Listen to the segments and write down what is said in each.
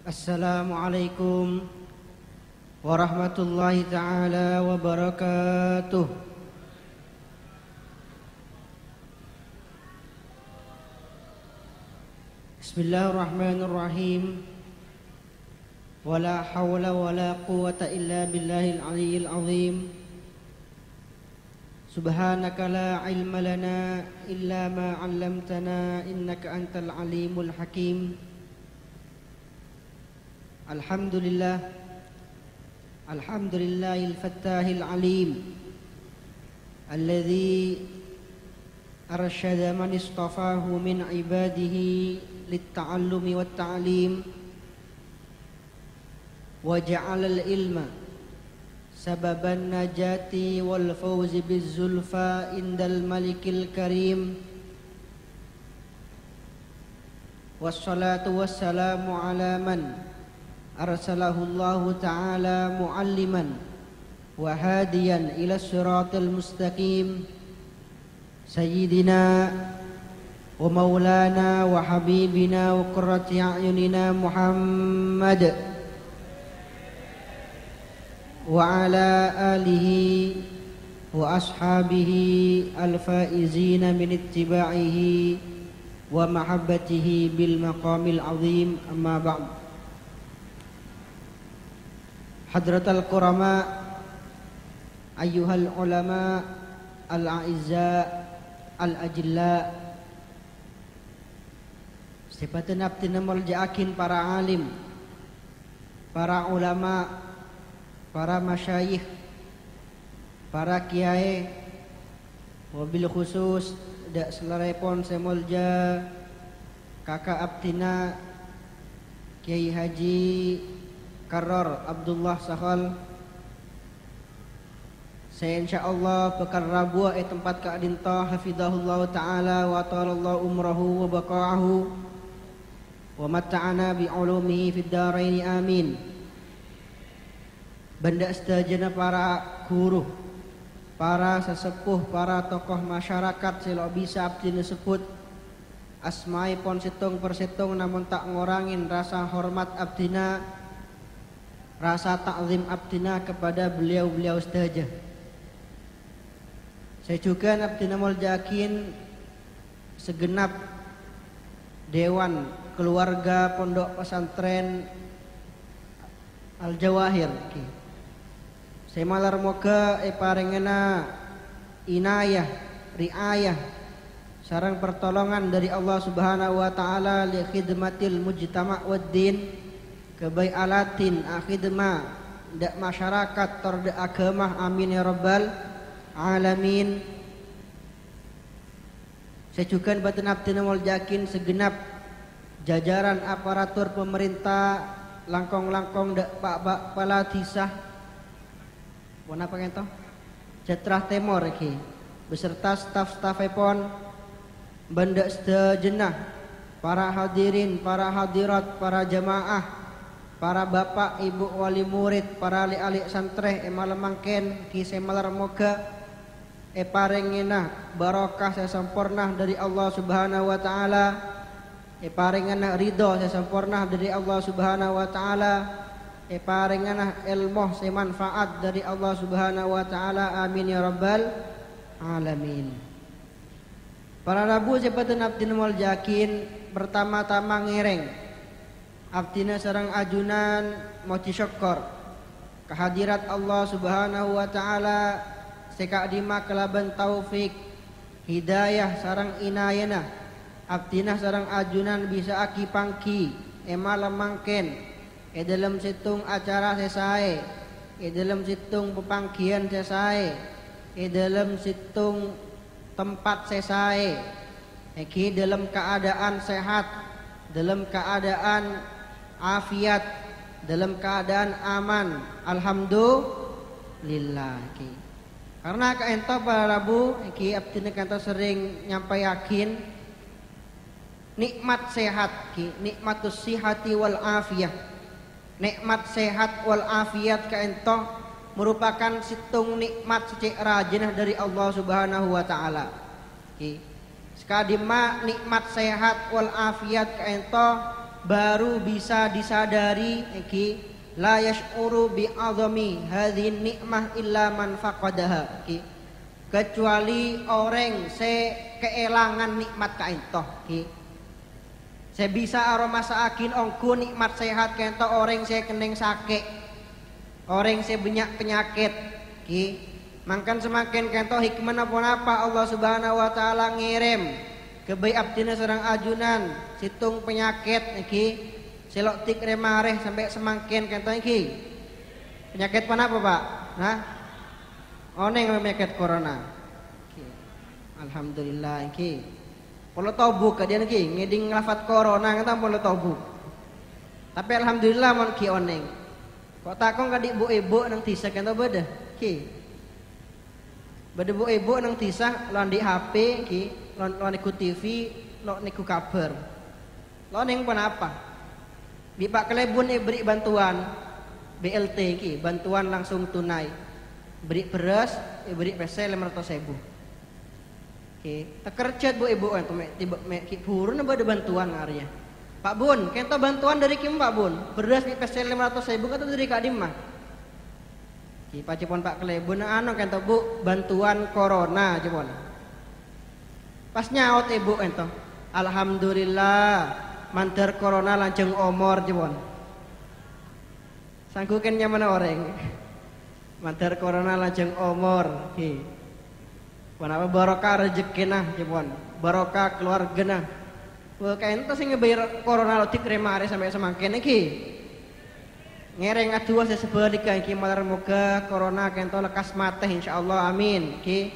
Assalamualaikum warahmatullahi ta'ala wabarakatuh. Bismillahirrahmanirrahim. Wala hawla wala quwwata illa billahil aliyyil azim. Subhanaka la ilma lana illa ma 'allamtana innaka antal alimul hakim. Alhamdulillah, alhamdulillahil fattahil alim alladhi arsyada man istafahu min ibadihi lit-ta'allumi wat-ta'lim wa ja'ala al-ilma sababan najati wal fawzi biz-zulfa indal malikil karim. Wassalatu wassalamu ala man arsalahu Allah ta'ala mu'alliman wa hadiyan ila siratal mustaqim sayyidina wa maulana wa habibina wa qurrati a'yunina Muhammad wa ala alihi wa ashabihi al-faizina min ittiba'ihi wa mahabbatihi bil maqamil azim. Amma ba'd. Hadratal qurama, ayyuhal ulama, al-a'izza, al-ajilla. Sifatan abtina malja'akin para alim, para ulama, para masyayikh, para kiai, wabil khusus dak selarepon semolja kakak abtina Kiai Haji Karor Abdullah Sahal. Saya insyaallah pekan Rabu tempat ka adinta hafizahullah taala wa talallahu umrahu wa baqa'ahu wa mata'ana bi ulumihi fid dharain amin. Banda sedajana para guru, para sesepuh, para tokoh masyarakat selo bisa abdi disebut asmai pon situng persitung namun tak ngorangin rasa hormat abdina, rasa takzim abdina kepada beliau-beliau sedaja. Saya juga abdina muljakin segenap dewan keluarga pondok pesantren Al-Jawahir. Saya malar moga parengena inayah, riayah, sarang pertolongan dari Allah Subhanahu wa taala li khidmatil mujtama' wad din, kebai alatin akhidma dak masyarakat torda agama, amin ya rabbal alamin. Saya juga batin abdina muljakin segenap jajaran aparatur pemerintah langkong-langkong dak pak kepala disah Wana apa ngento? Jatra Timur iki beserta staf-stafipun banda sejenah, para hadirin, para hadirat, para jamaah, para bapak, ibu wali murid, para ali-ali santreh malam mangken ki semalar moga parengena barokah sesempurna dari Allah Subhanahu wa taala, parengena ridho sesempurna dari Allah Subhanahu wa taala, paringana ilmu semanfaat dari Allah Subhanahu wa taala, amin ya rabbal alamin. Para rabu sepaten abdina muljakin pertama-tama ngereng abdina sareng ajunan moci syukur kehadirat Allah Subhanahu wa taala sekadima kelaban taufik hidayah sareng inayana abdina sareng ajunan bisa aki pangki malam mangken dalam situng acara sesae, dalam situng pepanggian sesae, dalam situng tempat sesae, dalam keadaan sehat, dalam keadaan afiat, dalam keadaan aman. Alhamdulillah. Karena kaento para rabu, abdina kanto sering nyampai yakin nikmat sehat, nikmatus sihati wal afiyah. Nikmat sehat wal afiat kaento merupakan situng nikmat secik rajinah dari Allah Subhanahu wa taala. Sekadima nikmat sehat wal afiat kaento baru bisa disadari iki la yash'uru bi 'azami hadhihi nikmah illa man faqadaha iki. Kecuali orang se keelangan nikmat kaintoh ki. Se bisa aroma saakin ongku nikmat sehat kento orang se keneng sakit. Orang se banyak penyakit ki. Mangkan semakin kento hikmah napa Allah Subhanahu wa taala ngirim kebaik abdina serang ajunan situng penyakit iki selok tik remareh sampai semakin kento iki. Penyakit apa Pak? Hah? Oneng penyakit corona. Alhamdulillah iki. Polo tobu ka dia iki ngeding lafat corona ngata polo tobu. Tapi alhamdulillah mon ki oneng. Kok takon ka di ibu nang tisah kento beda ki. Bade ibu nang tisah lawan di HP ki, lawan niku TV, lawan niku kabar. Lawan yang apa? Di Pak Kelebun beri bantuan BLT ki, bantuan langsung tunai. Beri beras, beri PC 500.000. Ki, tekercet ibu itu tiba ki purun bade bantuan ngarya. Pak Bun, kento bantuan dari kim Pak Bun? Beras di PC 500.000 kata dari Kak Dimah. Pak Cepon Pak Kelebun anu kento Bu bantuan corona Cepon. Pas nyaut ibu ento. Alhamdulillah manter corona lanceng omor Cepon. Sangguken nyaman orang. Manter corona lanceng omor ki. Kenapa barokah rezekina Cepon. Barokah keluargana. Wah kayak ento sing ngebayar corona lo tik remare sampai semakin iki. Ngereng atua sesebalika ki malar moga corona kento lekas mate insyaallah amin ki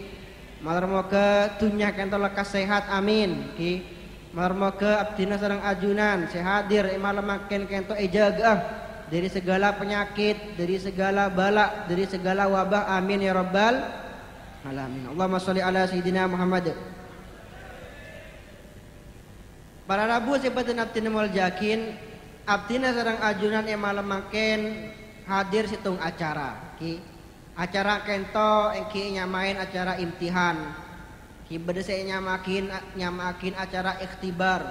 malar moga dunya kento lekas sehat amin ki malar moga abdina sareng ajunan sehadir malam makin kento ejaga dari segala penyakit dari segala bala dari segala wabah amin ya rabbal alamin. Allahumma sholli ala sayyidina Muhammad. Para rabu sebatin abdina wal jakin abdina sareng ajunan yang malam makin hadir situng acara ki acara kento ki nyamain acara imtihan ki bedese nyamakin acara ikhtibar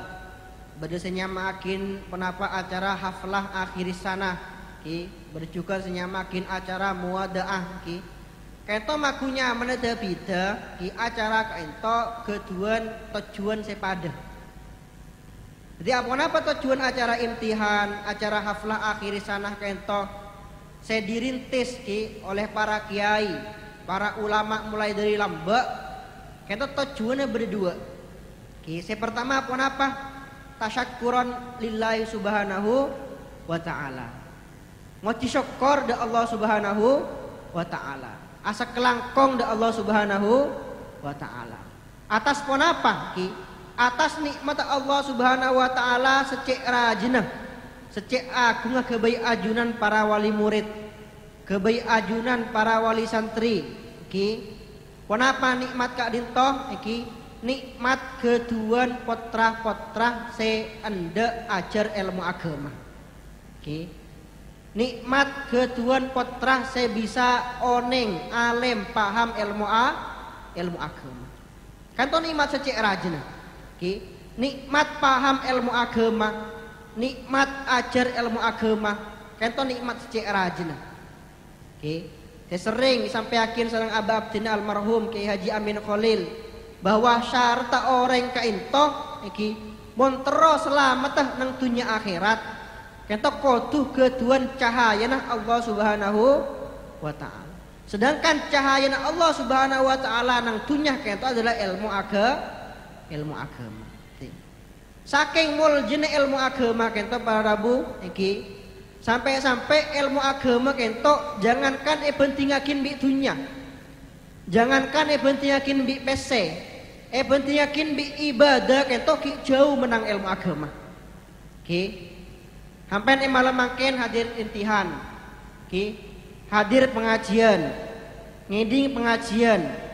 bedese nyamakin penapa acara haflah akhir sana ki berjuga senyamakin acara muadaah ki kento makunya meneda bida ki acara kento keduan tujuan sepada. Jadi apa tujuan acara imtihan, acara haflah akhir sanah kento saya dirintis ki oleh para kiai, para ulama mulai dari lambak. Kento tujuannya berdua. Ki saya pertama apa? Tasyakkuran lillahi subhanahu wa ta'ala. Ngoci syukur da Allah subhanahu wa ta'ala. Asa kelangkong da Allah subhanahu wa ta'ala. Atas apa ki? Atas nikmat Allah Subhanahu wa taala secek rajina secek agung kebaik ajunan para wali murid kebaik ajunan para wali santri ki kenapa nikmat kak dintoh iki nikmat keduan potrah-potrah se ende ajar ilmu agama ki nikmat keduan potrah se bisa oneng alim paham ilmu agama kan to nikmat secek rajina ki nikmat paham ilmu agama nikmat ajar ilmu agama kento nikmat secek rajina ki saya sering sampai akhir sareng Aba Abdina almarhum Kiai Haji Amin Khalil bahwa syarat orang kainto iki montero selamat nang dunia akhirat kento koduh keduan cahayana Allah Subhanahu wa taala sedangkan cahayana Allah Subhanahu wa taala nang dunia kento adalah ilmu agama. Saking muljine ilmu agama kento para rabu iki sampai ilmu agama kento jangankan pentingakin bi dunya. Jangankan pentingakin bi PC. Pentingakin bi ibadah kento ki jauh menang ilmu agama. Ki sampai malam makin hadir intihan. Ki hadir pengajian. Ngiding pengajian.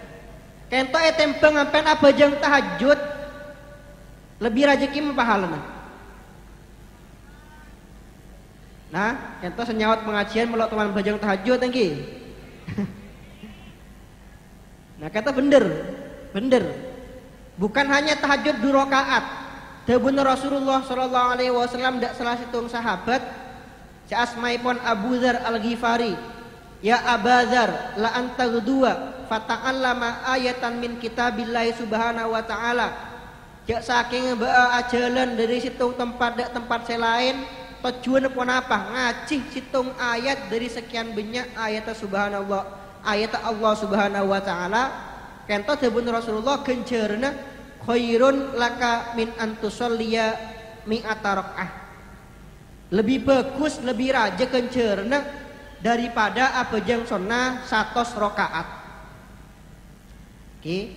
Kento tembang ampen abajang tahajud lebih rajeki pahalana. Nah, kento senyawat pengajian melok teman abajang tahajud engki. Nah, kata bener. Bukan hanya tahajud 2 rakaat. Dawuh Rasulullah sallallahu alaihi wasallam dak salah situng sahabat asmaipun Abu Dzar Al-Ghifari, ya Abadzar la anta ghudwa fata'allama ayatan min kitabillahi subhanahu wa ta'ala. Jak saking ajalan dari situng tempat dak tempat selain tujuan pun apa ngaji situng ayat dari sekian banyak ayat subhanallah ayat Allah subhanahu wa ta'ala. Kento dawuh Rasulullah genjerna khairun laka min antusolliya mi'ata rakaah. Lebih bagus, lebih raja kencerna daripada apa jang sunnah 100 rakaat. Oke.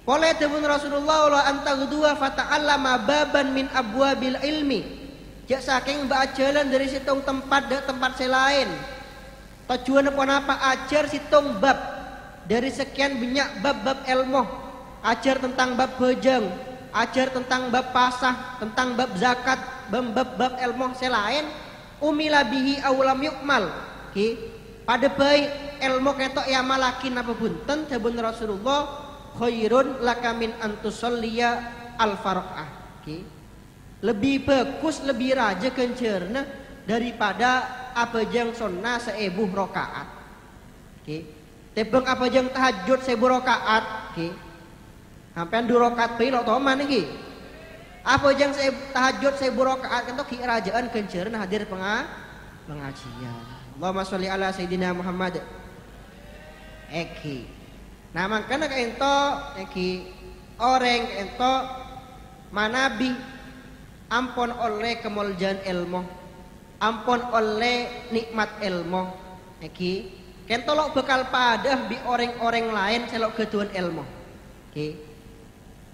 Oleh dawuh Rasulullah la anta ghudwa fata'allama baban min abwabil ilmi. Jak saking baajalan dari situng tempat dak tempat selain. Tujuan apa ajar situng bab dari sekian banyak bab-bab ilmu. Ajar tentang bab bojang, ajar tentang bab pasah, tentang bab zakat, bab ilmu selain umila bihi aulam yukmal. Ki pada baik ilmu ketok ya malakin apa bunten dawuh Rasulullah khairun laka min antusolliya al-farqah. Ki lebih bagus lebih raja kencerna daripada apa jang sunnah 1000 rakaat. Ki tebeng apa jang tahajud 1000 rakaat. Ki sampean 2 rakaat bae lo toman iki. Apa jang saya tahajud 1000 rakaat kan ki kerajaan kencerna hadir pengajian. Allahumma sholli ala sayidina Muhammad. Eki. Nah makanya ento eki orang ento manabi ampun oleh kemuliaan ilmu, ampun oleh nikmat ilmu. Eki kento lo bekal padah bi orang-orang lain selok ketuan ilmu. Oke.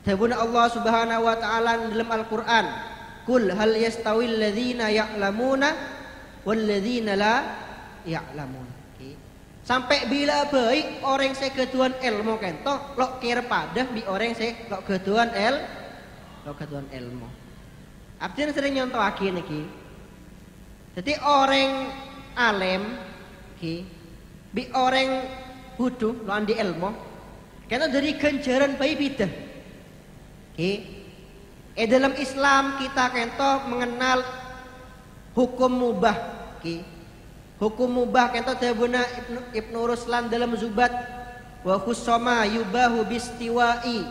Dawuh Allah Subhanahu wa taala dalam Al-Qur'an, "Qul hal yastawil ladzina ya'lamuna wal ladzina la ya'lamun." Okay. Sampai bila baik orang saya ketuan ilmu kento lo kira padah bi orang saya lo ketuan ilmu. Abdin sering nyontohakin iki. Jadi orang alim ki bi orang butuh lo andi ilmu kento dari ganjaran bayi bidah. Okay. Dalam Islam kita kento mengenal hukum mubah. Okay. Hukum mubah kento dawuhna Ibnu Ruslan dalam Zubat wa khussama yubahu bistiwai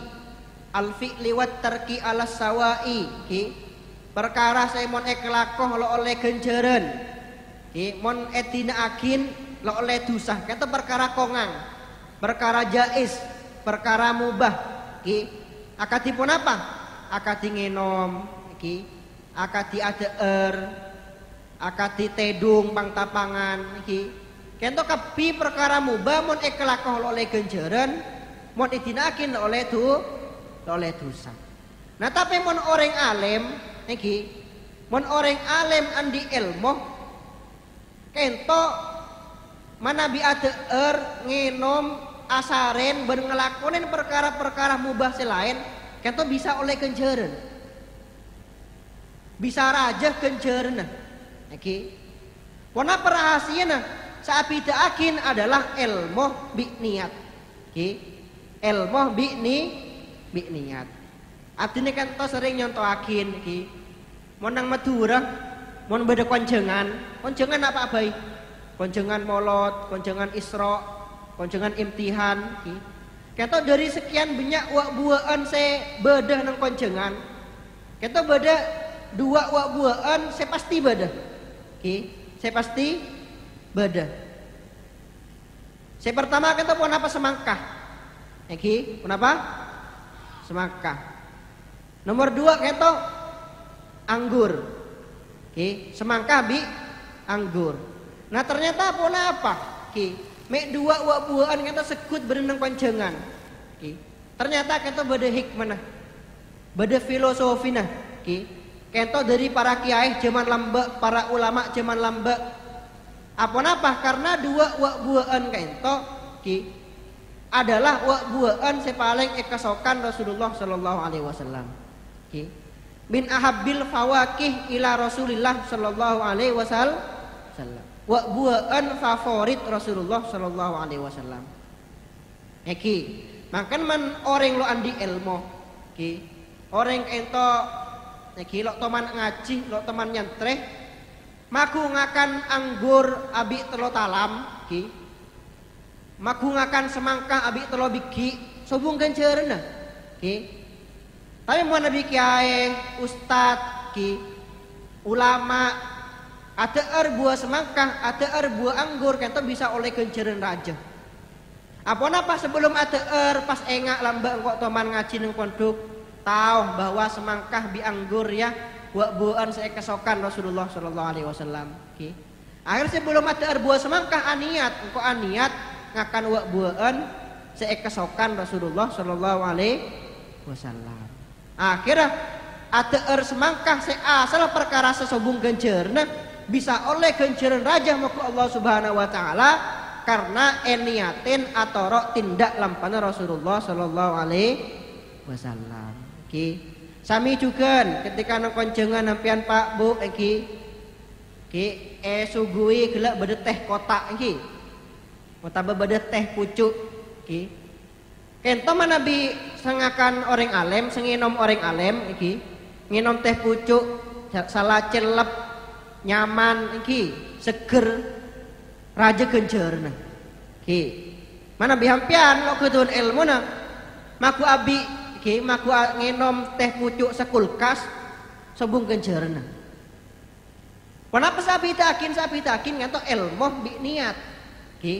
al-fi'li wat tarki ala sawai. Okay. Perkara saya mon ekelakoh lo oleh ganjaran. Okay. Mon etina akin lo oleh dosa. Kento perkara kongang, perkara jaiz, perkara mubah. Okay. Akadi pun apa? Akadi ngenom, iki, akadi adeer, akadi tedung pangtapangan, iki. Kento kepi perkara mubah mon ekelakoh oleh ganjaran, mon idinakin oleh dosa. Nah tapi mon orang alim, iki, mon orang alim andi ilmu, kento mana bi adeer ngenom asaren ngelakonin perkara-perkara mubah selain kento bisa oleh kenjeren bisa raja kenjeren. Oke. Wana perahasiana saat bidaakin adalah ilmu bi niat. Oke. Ilmu bi niat. Artinya kento sering nyontohakin iki. Monang Madura mon beda konjengan apa baik? Konjengan molot, konjengan Isra, konjengan imtihan. Kento dari sekian banyak wak buaan saya bedah nang konjengan. Kento beda 2 wak buaan saya pasti bedah. Saya pasti bedah. Saya pertama kento pun apa semangkah. Kenapa? Semangkah. Nomor 2 kento anggur. Semangkah bi anggur. Nah ternyata pun apa? Mek 2 wak buaan kita sekut berenang panjangan. Ternyata kita beda hikmah, beda filosofi nah. Kita dari para kiai zaman lamba, para ulama zaman lamba. Apa karena 2 wak buaan kita adalah wak buaan sepaling ekasokan Rasulullah Sallallahu Alaihi Wasallam. Min ahabbil fawakih ila Rasulillah Sallallahu Alaihi Wasallam. Wak buaan favorit Rasulullah Sallallahu Alaihi Wasallam. Makan man orang lo andi ilmu, orang ento iki lok toman ngaji, lok toman nyantreh, magungakan anggur abi telo talam iki. Magungakan semangka abi telo biki, sobung kenceurna. Iki. Tapi mun nabi kiai, ustad ki, ulama ada buah semangka, ada buah anggur kento bisa oleh kenceren raja. Apa napa sebelum ada pas engak lambak kok toman ngaji nang pondok tahu bahwa semangkah bi anggur ya buah-buahan saya kesokan Rasulullah sallallahu alaihi wasallam. Ki. Akhirnya sebelum ada buah semangkah aniat, engko aniat ngakan buah-buahan saya kesokan Rasulullah sallallahu alaihi wasallam. Akhirnya ada semangkah saya asal perkara sesobung gencerna bisa oleh genceran raja muka Allah Subhanahu wa taala karena eniatin atau tindak lampana Rasulullah sallallahu alaihi wasallam. Ki sami juga ketika nang konjengan nampian Pak Bu iki sugui gelak bede teh kotak iki. Kota bede teh pucuk iki. Ento Nabi sengakan orang alim, senginom orang alim iki. Nginom teh pucuk salah celep nyaman iki seger raja gencerna ki mana bihampian lo kedun ilmu na maku abi ki maku nginom teh pucuk sekulkas sebung gencerna kenapa sabi takin ngato ilmu bi niat ki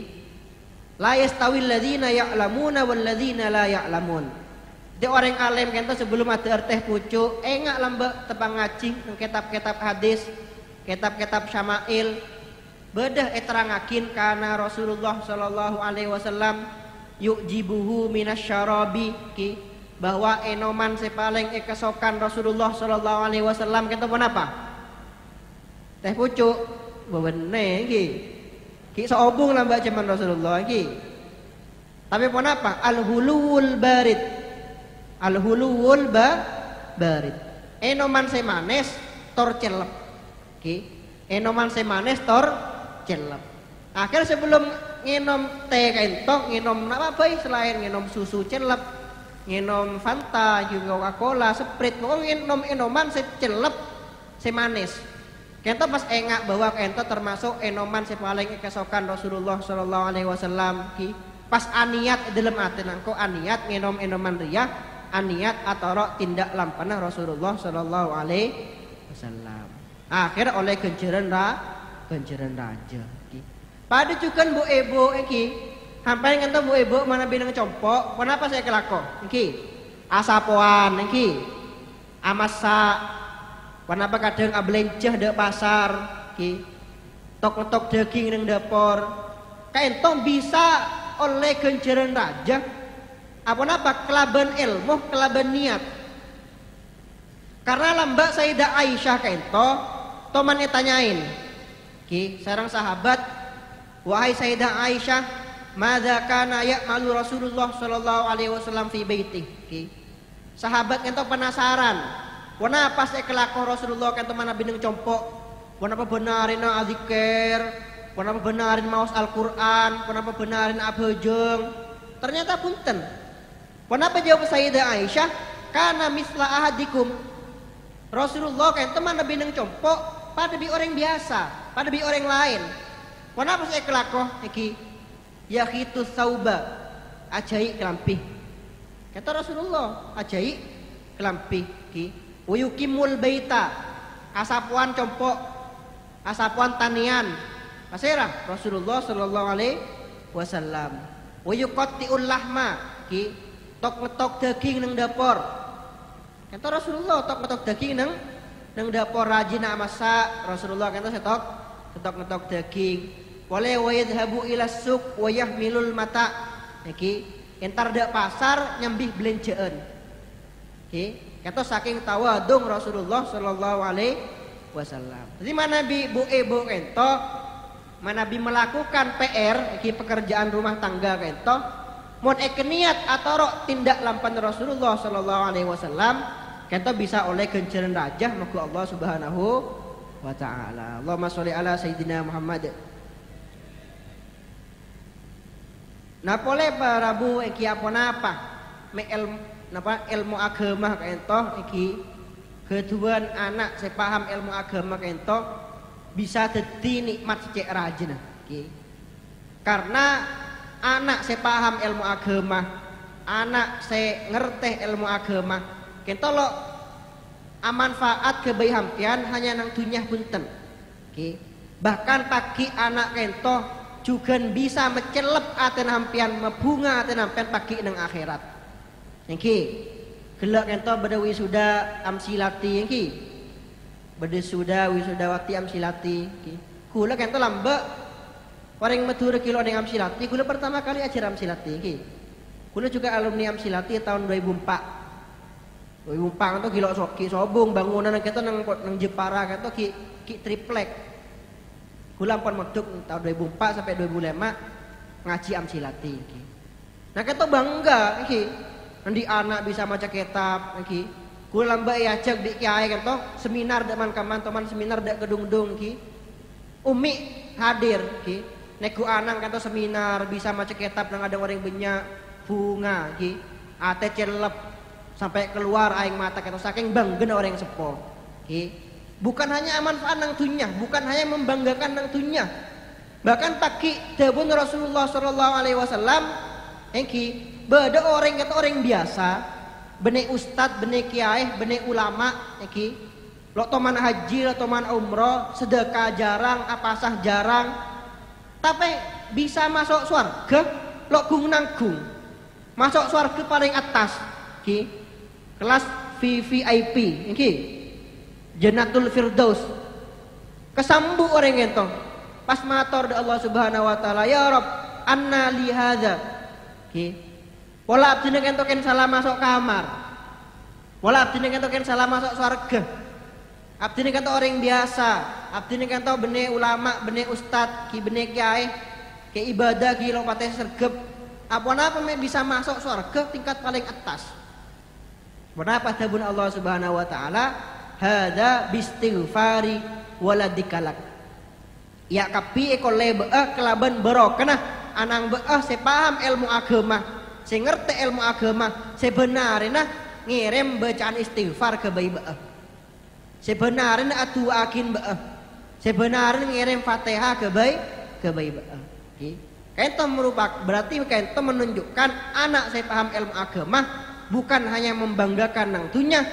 la yastawil ladzina ya'lamuna wal ladzina la ya'lamun. Di orang alim kento sebelum ada teh pucuk engak lambek tepang ngaji kitab-kitab hadis, kitab-kitab syama'il bedah terangakin karena Rasulullah sallallahu alaihi wasallam yujibuhu minasyarabi ki bahwa enoman sepaling kesokan Rasulullah sallallahu alaihi wasallam kento pun apa? Teh pucuk bebene ki. Ki saobung lambek zaman Rasulullah ki. Tapi pun apa? Al-hulul barid. Al-hulul barid. Enoman semanes tor celep. Ki. Enoman semanes tor celep. Akhir sebelum nginom teh kentok, nginom apa bae selain nginom susu celep, nginom Fanta, juga Coca-Cola, Sprite, pokoknya nginom enoman secelep semanis. Kentok pas engak bahwa kentok termasuk enoman paling kesokan Rasulullah sallallahu alaihi wasallam ki. Pas aniat dalam hati nangko aniat nginom enoman riyah, aniat atau tindak lampana Rasulullah sallallahu alaihi wasallam. Akhir oleh genceran raja ki. Pada juga bu ebo ki. Hampir ngento bu ebo mana binang compok. Kenapa saya kelako? Ki. Asapoan ki. Amasa. Kenapa kadang ablencah de pasar ki. Tok-tok daging nang dapur. Kaentong bisa oleh genceran raja. Apa kelaban ilmu, kelaban niat. Karena lambak Sayyidah Aisyah kaento toman tanyain ki sareng sahabat wahai Sayyidah Aisyah madza kana ya'malu Rasulullah sallallahu alaihi wasallam fi baiti ki sahabat kaento penasaran kenapa saya kelakon Rasulullah kaento mana bindeng compok kenapa benarin azikir kenapa benarin maos Al-Qur'an kenapa benarin abhejeng ternyata punten kenapa jawab Sayyidah Aisyah kana misla ahadikum Rasulullah kan teman lebih neng compok pada bi orang biasa, pada bi orang lain. Kenapa saya kelakoh iki? Ya khitu sauba ajai kelampi. Kata Rasulullah ajai kelampi ki. Uyukimul baita asapuan compok, asapuan tanian. Pasirah Rasulullah sallallahu alaihi wasallam. Uyuqattiul lahma ki tok-tok daging neng dapur. Kata Rasulullah tok-tok daging nang dapur rajin amasa Rasulullah kata setok ngetok daging. Wala wayadhabu ila suq wa yahmilul mata. Iki entar dak pasar nyambih belenjaan. Iki kata saking tawadung Rasulullah sallallahu alaihi wasallam. Jadi mana bi bu ebo ento mana bi melakukan PR iki pekerjaan rumah tangga ento mun niat atau tindak lampan Rasulullah sallallahu alaihi wasallam kita bisa oleh genceran raja maka Allah Subhanahu wa taala. Allahumma sholli ala sayyidina Muhammad. Napole parabu iki apa me ilmu agama ka ento iki keduan anak saya paham ilmu agama kento bisa dadi nikmat cek rajin okay. Karena anak saya paham ilmu agama, anak saya ngerti ilmu agama kento lo amanfaat kebahagiaan hanya nang dunia punten okay. Bahkan pagi anak kento juga bisa mencelep aten hampian mebunga aten hampian pagi nang akhirat okay. Gelak kento beda wisuda amsilati okay. Beda sudah wisudawati amsilati okay. Kula kento lambek orang Madura kilo nang amsilati kula pertama kali ajar amsilati okay. Kula juga alumni amsilati tahun 2004 itu gila ki sobong bangunan kita nang Jepara kita ki triplek. Kula pun meduk tahun 2004 sampai 2005 ngaji amsilati iki. Nah kita bangga iki. Nanti anak bisa maca kitab iki. Kula mbak ajak di kiai kita seminar dak man-kaman teman seminar dak gedung-gedung iki. Umi hadir iki. Nek ku anang kata seminar bisa maca kitab nang ada orang banyak bunga iki. Ate celep sampai keluar aing mata kata saking bangga orang sepo okay. Bukan hanya manfaat nang dunya, bukan hanya membanggakan nang dunya, bahkan pagi dawuh Rasulullah sallallahu alaihi wasallam engki beda orang kata orang biasa benek ustad, benek kiai, benek ulama engki lo toman haji, lo toman umroh, sedekah jarang, apasah jarang, tapi bisa masuk surga lo gung nanggung masuk surga paling atas okay. Kelas VVIP okay. Jannatul Firdaus kesambu orang itu pas matur de Allah Subhanahu wa taala ya Rabb anna li hadza okay. Wala abdine kento ken salah masuk kamar, wala abdine kento ken salah masuk surga, abdine kento orang biasa, abdine kento bene ulama, bene ustad, ki bene kiai, ke ibadah ki lo pateh sergep apa-apa bisa masuk surga tingkat paling atas. Kenapa tabun Allah Subhanahu wa taala hadza bistighfari waladikalak. Ya kapi ekole beah kelaban barokah anang beah saya paham ilmu agama, saya ngerti ilmu agama, sebenarnya ngirim bacaan istighfar ke bayi beah. Sebenarnya atuakin beah. Sebenarnya ngirim Fatihah ke bayi beah. Okay. Kento merupakan berarti kento menunjukkan anak saya paham ilmu agama bukan hanya membanggakan nang dunya,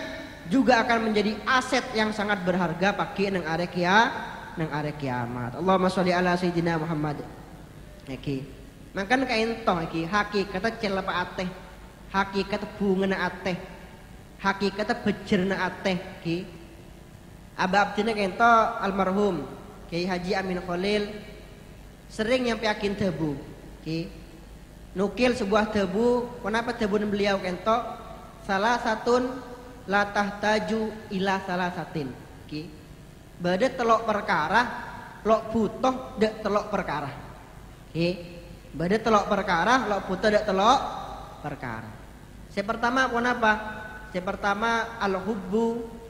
juga akan menjadi aset yang sangat berharga pagi nang are kiamat. Allahumma sholli ala sayyidina Muhammad. Iki. Mangkan kaento iki hakikat celepa ateh, hakikat bungena ateh, hakikat bejerna ateh iki. Ababdina kaento almarhum Kiai Haji Amin Khalil sering nyampeakin debu. Iki. Nukil sebuah debu, kenapa debu beliau kento salah satun latah taju ila salah satin okay. Bade telok perkara lok butuh dek telok perkara okay. Bade telok perkara lok butuh dek telok perkara. Yang pertama kenapa? Yang pertama al-hubbu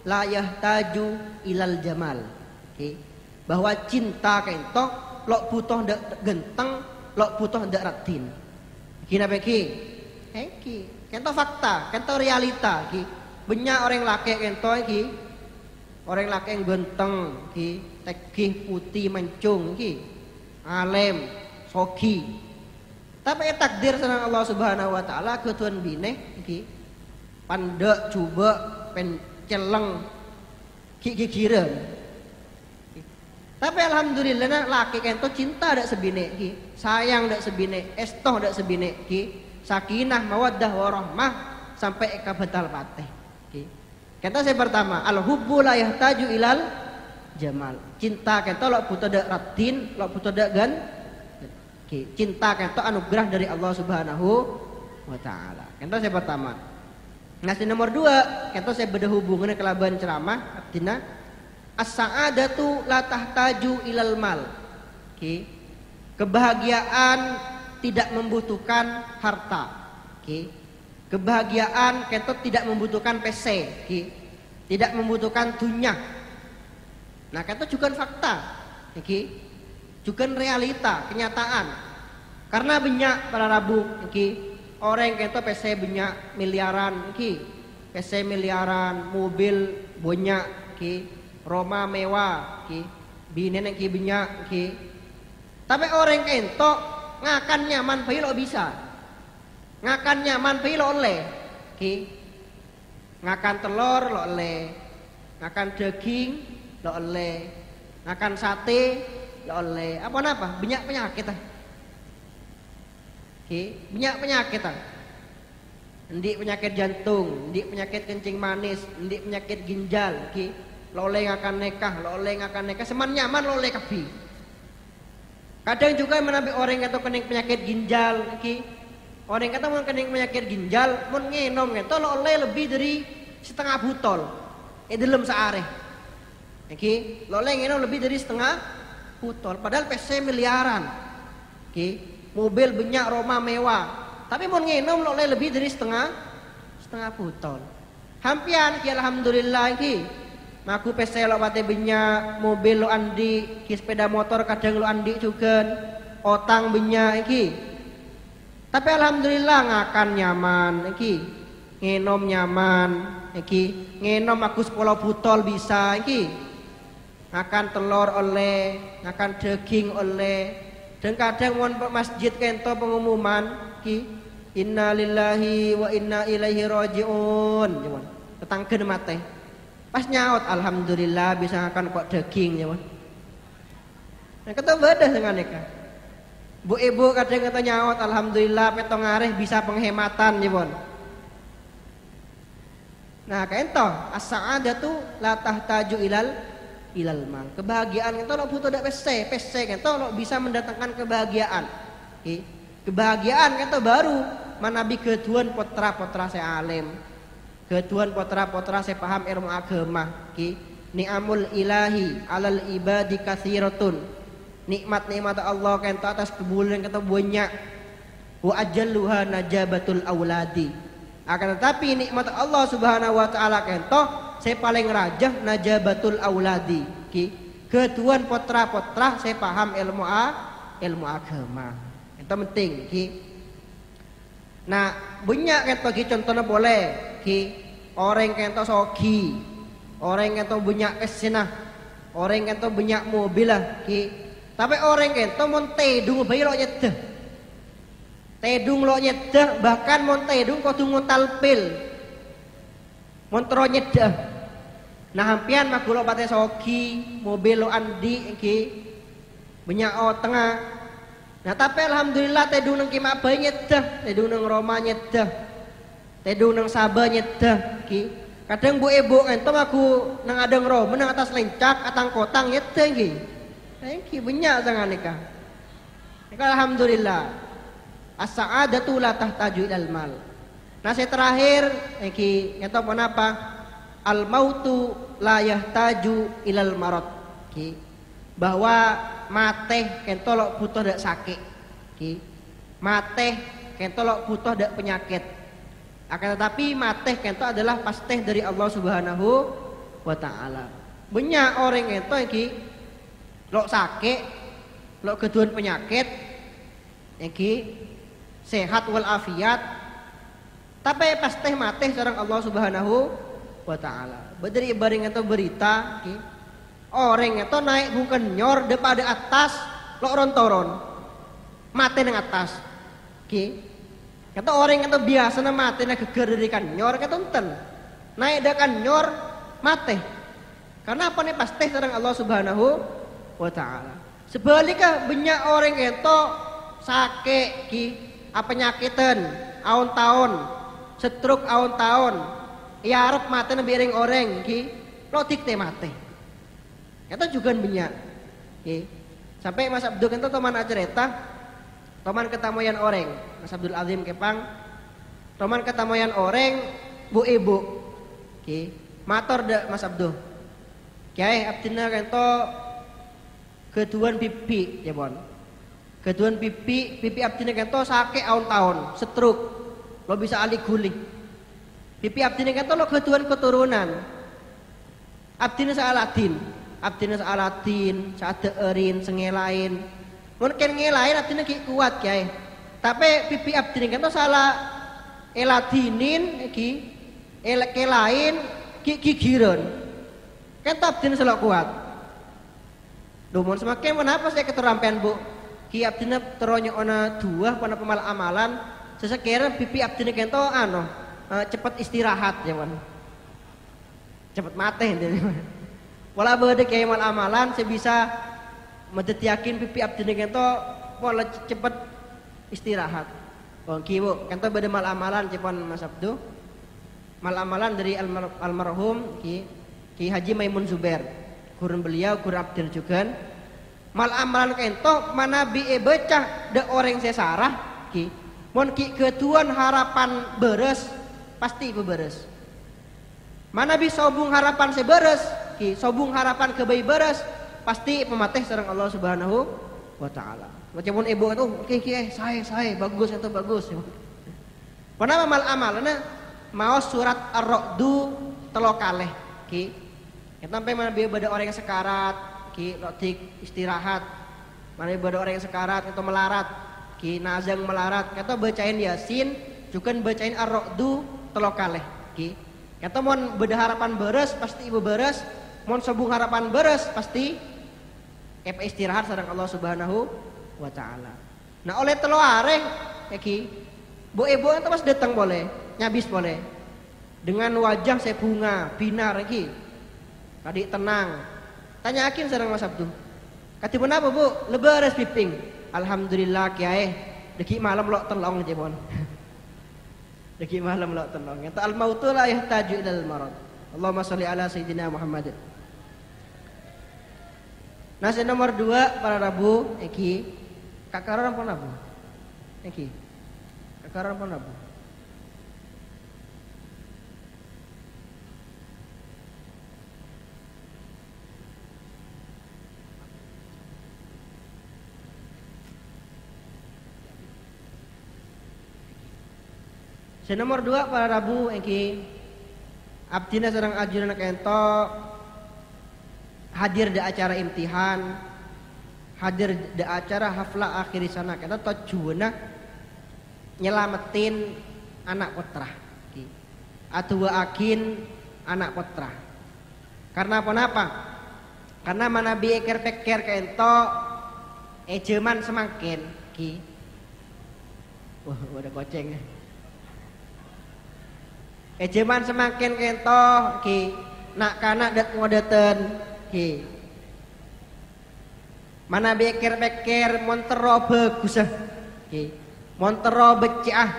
la yahtaju ilal jamal okay. Bahwa cinta kento lok butuh dek genteng, lok butuh dek ratin. Kina beki, ki, kento fakta, kento realita, ki, banyak orang laki kento ki, orang laki yang ganteng, ki, tegih putih mancung, ki, alem, soki. Tapi takdir senang Allah Subhanahu wa taala ketuan bine, ki, pandek coba penceleng, ki kira. Tapi alhamdulillah nak laki kento cinta dak sebine ki, sayang dak sebine, estoh dak sebine ki, sakinah mawaddah warahmah sampai ke betal pateh ki. Kento saya pertama al-hubbu la yahtaju ilal jamal. Cinta kento lok butuh dak ratin, lok butuh dak gan ki. Cinta kento anugerah dari Allah Subhanahu wa taala. Kento saya pertama. Ngasih nomor 2, kento saya beda hubungan kelaban ceramah artinya as-sa'adatu la tahtaju ilal mal. Okay. Kebahagiaan tidak membutuhkan harta. Okay. Kebahagiaan kento tidak membutuhkan PC. Okay. Tidak membutuhkan dunya. Nah, kento juga fakta. Okay. Juga realita, kenyataan. Karena banyak para rabu, okay. Orang kento PC banyak miliaran, okay. PC miliaran, mobil banyak ki, rumah mewah ki, binen ki banyak ki. Tapi orang kentok ngakan nyaman pi lo bisa. Ngakan nyaman pi lo oleh ki. Ngakan telur lo oleh. Ngakan daging lo oleh. Ngakan sate lo oleh. Apa banyak penyakit ah. Ki, banyak penyakit ah. Ndik penyakit jantung, ndik penyakit kencing manis, ndik penyakit ginjal ki. Lo oleh ngakan nekah, seman nyaman lo oleh kafi. Kadang juga menabi orang kata kena penyakit ginjal ki. Orang kata mau kena penyakit ginjal, mun ngenom gitu lo oleh lebih dari setengah botol. Dalam seareh. Ki, lo oleh ngenom lebih dari setengah botol. Padahal PC miliaran. Ki, mobil banyak, rumah mewah. Tapi mau ngenom lo oleh lebih dari setengah botol. Hampian ki alhamdulillah ki. Maku PC lo pate banyak, mobil lo andi, ki sepeda motor kadang lo andi juga, otang banyak ki. Tapi alhamdulillah ngakan nyaman ki, ngenom nyaman ki, ngenom aku 10 botol bisa ki. Ngakan telur oleh, ngakan daging oleh. Dan kadang mon masjid kento pengumuman ki, inna lillahi wa inna ilaihi rajiun. Tetanggen mate. Pas nyaut alhamdulillah bisa makan kok daging ya Wan. Nah kata badah dengan mereka. Bu ibu kadang kata nyaut alhamdulillah petong areh bisa penghematan ya Wan. Nah kaento as-sa'adatu la tahtaju ilal mal. Kebahagiaan kento lo butuh dak PC kento lo bisa mendatangkan kebahagiaan. Kebahagiaan kento baru manabi keduan potra saya alim. Ketuhan potra-potra saya paham ilmu agama ki ni'amul ilahi alal ibadi katsiratun. Nikmat-nikmat Allah kento atas kebulan kento banyak. Wa ajalluha najabatul auladi. Akan tetapi nikmat Allah Subhanahu wa taala kento saya paling rajah najabatul auladi ki ketuhan potra-potra saya paham ilmu agama. Itu penting ki. Nah, banyak kento ki contohnya boleh ki orang kento sogi, orang kento banyak kesenah, orang kento banyak mobil lah ki. Tapi orang kento mon tedung bayi lo nyedah, tedung lo nyedah bahkan mon tedung kau tunggu talpil, mon tero nyedah. Nah hampian magulo pate sogi, mobil lo andi ki, banyak tengah. Nah tapi alhamdulillah tedung nang kimak bayi nyedah, tedung nang Roma nyedah. Tedung nang Sabah nyedah ki. Kadang bu ibu entom aku nang adang roh menang atas lencak atang kotang nyedah ki. Thank you banyak sangat nikah. Alhamdulillah. As-sa'adatu la tahtaju ilal mal. Nah saya terakhir ki entom apa? Al mautu la yahtaju ilal marad ki. Bahwa mateh kentolok butuh dak sakit ki. Mateh kentolok butuh dak penyakit. Akan tetapi mateh kento adalah pasteh dari Allah Subhanahu wa taala. Banyak orang kento iki lo sakit, lo keduan penyakit iki sehat wal afiat. Tapi pasteh mateh sareng Allah Subhanahu wa taala. Badari bareng kento berita iki orang kento naik bukan nyor daripada atas lo rontoron. Mate nang atas. Ki kata orang kata biasa na mati na geger dari kanyor kata enten naik dah kanyor mati karena apa nih pasti sareng Allah Subhanahu wa taala. Sebaliknya banyak orang kata sakit ki apa nyakitan awon tahun stroke awon tahun ya arep mati na biring orang ki lo dikte mati kata juga banyak ki sampai Mas Abdul kata teman cerita teman ketamuyan orang, Mas Abdul Azim Kepang. Teman ketamuyan orang, bu ibu, ki, mator dek Mas Abdul. Kiai abdina kento keduan pipi, ya bon. Keduan pipi abdina kento sakit tahun, stroke, lo bisa alih guling. Pipi abdina kento lo keduan keturunan. Abdina Aladin, Sadeerin, Sengelain. Mungkin ngelain abdina ki kuat kiai. Tapi pipi abdina kan salah eladinin ki eleke lain gigiran kan abdine selok kuat domon semakin kenapa saya keterampian bu ki abdine teronyo ona dua pada pemal amalan sesekira pipi abdine kento cepet istirahat ya man cepet mate wala bade kiai mal amalan saya bisa medet yakin pipi abdine kento pola cepet istirahat ki bu kento bade mal amalan cepon Mas Abdu mal amalan dari almarhum Ki Haji Maimun Zubair kurun beliau kurun abdil juga mal amalan kento mana bi becah de orang sesarah ki mon ki ketuan harapan beres pasti beberes mana bi sobung harapan seberes ki sobung harapan kebaik beres pasti pematih sareng Allah Subhanahu wa taala macam ibu itu ki saya bagus itu bagus pernah mal amalana mau surat Ar-Ra'du telokaleh ki sampai mana biar pada orang yang sekarat ki rotik istirahat mana pada orang yang sekarat atau melarat ki nazang melarat kata bacain Yasin juga bacain Ar-Ra'du telokaleh ki kata mon beda harapan beres pasti ibu beres mon sebung harapan beres pasti istirahat sareng Allah Subhanahu wa taala nah oleh telo areh ki bu ibu itu pas datang boleh nyabis boleh dengan wajah saya bunga binar lagi tadi tenang tanyakin sareng Mas Abdu kati apa bu lebares piping alhamdulillah kiai deki malam lo telong jebon deki malam lo telong eta al mautu la yahtaju ilal marad Allahumma sholli ala sayyidina Muhammad nasi nomor 2 para Rabu iki kakaran pun Rabu iki kakaran pun Rabu nomor 2 para Rabu engki abdina sareng ajuran kento hadir di acara imtihan hadir di acara hafla akhir sana kento tujuanna nyelamatin anak putra ki atau akin anak putra karena apa karena mana bi eker-peker kento ejeman semakin ki wah udah goceng ejeman semakin kento ki nak kana dat ngodeten ki mana beker-beker montero bagus ki montero becah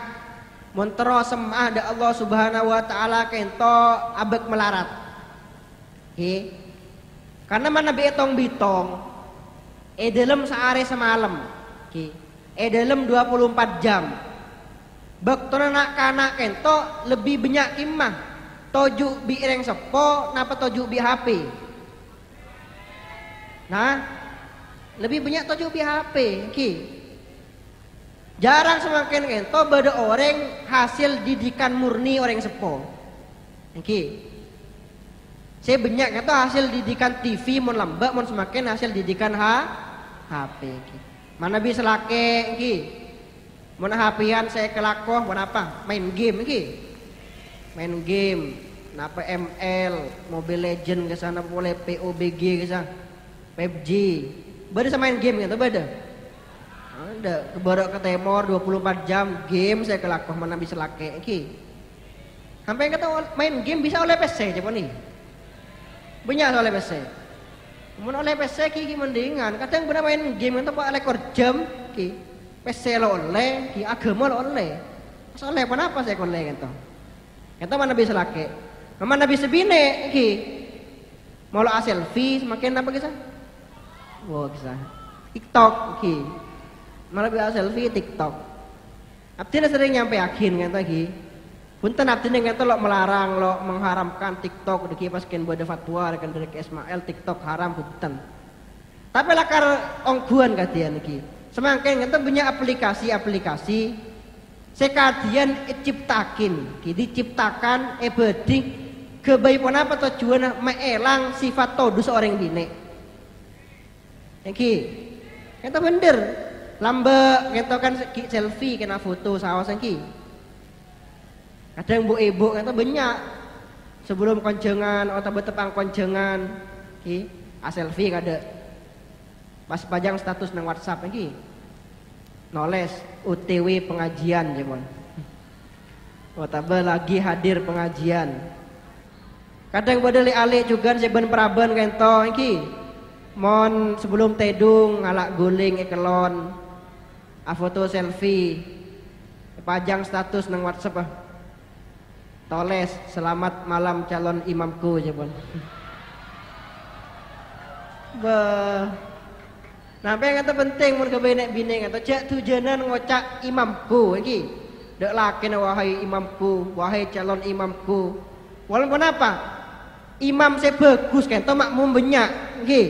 montero semah da Allah Subhanahu wa taala kento abek melarat ki karena mana betong bitong dalam sehari semalam ki dalam 24 jam Baktona nak kana kento lebih banyak kimah toju bi ireng sepo napa toju bi HP nah lebih banyak toju bi HP ki jarang semakin kento beda orang hasil didikan murni orang sepo ki saya banyak kento hasil didikan TV mon lambak mon semakin hasil didikan HP ki mana bisa lake ki mana hapian saya kelakoh buat apa main game ki main game napa ML Mobile Legend ke sana boleh PUBG ke sana PUBG beda sama main game gitu beda ada kebarak ke temor 24 jam game saya kelakoh mana bisa lake ki sampai kata main game bisa oleh PC coba nih banyak oleh PC kemudian oleh PC ki mendingan kadang benar main game itu pak lekor jam ki PC lo oleh, ki agama lo oleh. Soalnya kenapa saya oleh gitu? Kita mana bisa laki, mana bisa bine ki. Mau lo selfie semakin apa kisah? Wah kisah. TikTok ki. Malah bisa selfie TikTok. Abdina sering nyampe yakin kan ki. Punten abdina kata lo melarang lo mengharamkan TikTok deki pas ken buat fatwa kan dari Ismail TikTok haram punten. Tapi lakar ongguan katian ki. Semakin kita punya aplikasi-aplikasi sekalian ciptakin, diciptakan bedik kebaikan apa tujuan meelang sifat todus orang dine. Yang kita bener, lambe kita kan selfie kena foto sawasan ki. Kadang ibu kata banyak sebelum konjengan atau betepang konjengan ki selfie kada pas pajang status nang WhatsApp iki noles UTW pengajian jemon lagi hadir pengajian. Kadang badali alik juga seben praben kento iki mon sebelum tedung ngalak guling ekelon foto selfie pajang status nang WhatsApp toles selamat malam calon imamku jebon. Nampai kata penting mun kebenek bine kata cek tujuanan ngocak imamku iki. Dek lakin wahai imamku, wahai calon imamku. Walaupun apa? Imam saya bagus kento makmum banyak nggih.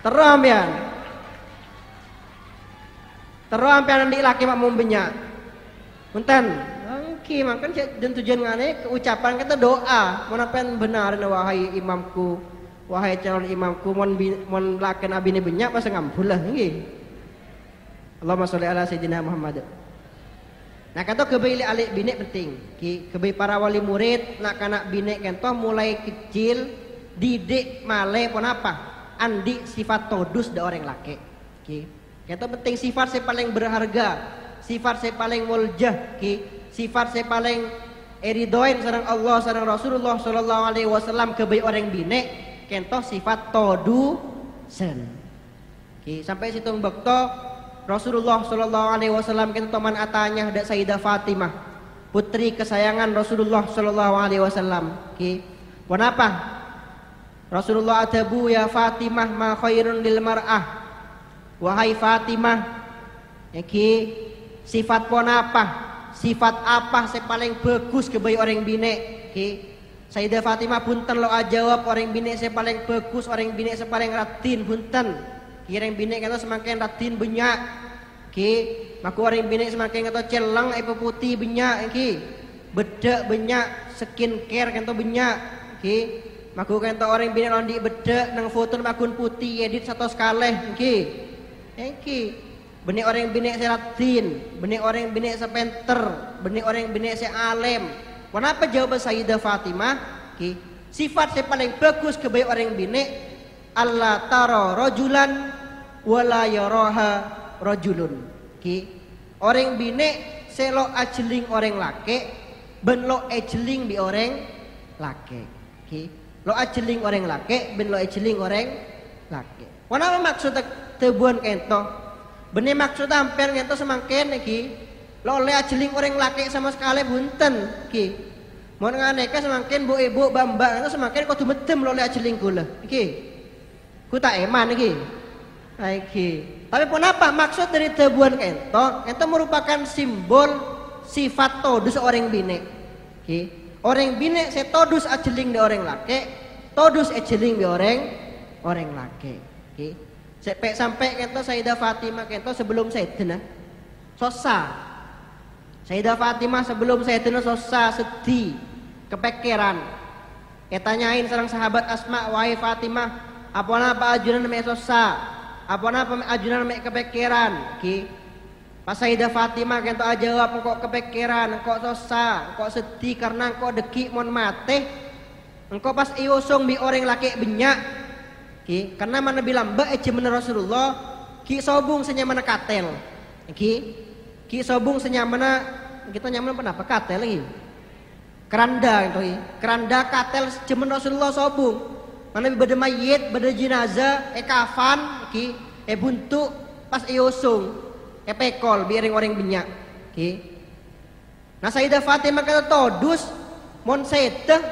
Teram ya. Teram pian ndik laki makmum banyak. Punten makan dan tujuan ngane ucapan kita doa menapen benar wahai imamku wahai calon imamku mon laken abine banyak pas ngampul lah nggih. Allahumma sholli ala sayyidina Muhammad. Nah kata kebaili alik bine penting kebai para wali murid nak kanak bine kento mulai kecil didik male pun apa andi sifat todus da orang laki kento penting sifat saya paling berharga sifat saya paling muljah sifat saya paling eridoin sareng Allah sareng Rasulullah sallallahu alaihi wasallam kebai orang bine kento sifat todusen. Sampai situng bekto Rasulullah sallallahu alaihi wasallam kento man atanya dak Sayyidah Fatimah putri kesayangan Rasulullah sallallahu alaihi wasallam. Kenapa? Rasulullah adabu ya Fatimah ma khairun lil mar'ah. Wahai Fatimah, sifat pon apa? Sifat apa saya paling bagus kebaik orang bine Sayyidah Fatimah punten lo jawab orang bine saya paling bagus orang bine saya paling ratin punten orang bine kata semakin ratin banyak maka orang bine semakin kata celang putih banyak bedak banyak skincare kata banyak maka kata orang bine londi bedak nang foto akun putih edit satu sekali benih orang bini saya latin, benih orang bini saya penter, benih orang bini saya alim. Kenapa jawaban Sayyidah Fatimah? Sifat saya paling bagus kebaik orang bini Allah taro rojulan wala yaraha rojulun. Orang bini saya lo ajeling orang laki, ben lo ajeling bi orang laki. Lo ajeling orang laki, ben lo ajeling orang laki. Kenapa maksud tebuan kento? Benih maksud hampir ngento semakin lo oleh ajeling orang laki sama sekali bunten mau nganeka semakin bu ibu bamba itu semakin kau tuh medem lo oleh ajeling gula ku tak eman tapi kenapa maksud dari tebuan kento merupakan simbol sifat todus orang bine orang bine saya todus ajeling di orang laki todus ajeling di orang laki sampai kento Sayyidah Fatimah kento sebelum Sayyidina sosa Sayyidah Fatimah sebelum Sayyidina sosa sedih kepikiran tanyain sareng sahabat Asma wahai Fatimah apa ajunan mek sosa apa ajunan mek kepikiran pas Sayyidah Fatimah kento jawab kok kepikiran kok sosa kok sedih karena kok deki mon mate engkau pas iusung bi orang laki banyak karena mana bilang mbak bener Rasulullah sobung senyamana katel sobung senyamana kita nyaman apa katel lagi keranda gitu keranda katel jemen Rasulullah sobung mana beda mayit beda jenazah kafan buntu pas iusung pekol biaring orang banyak nah Sayyidah Fatimah kata todus mon seteh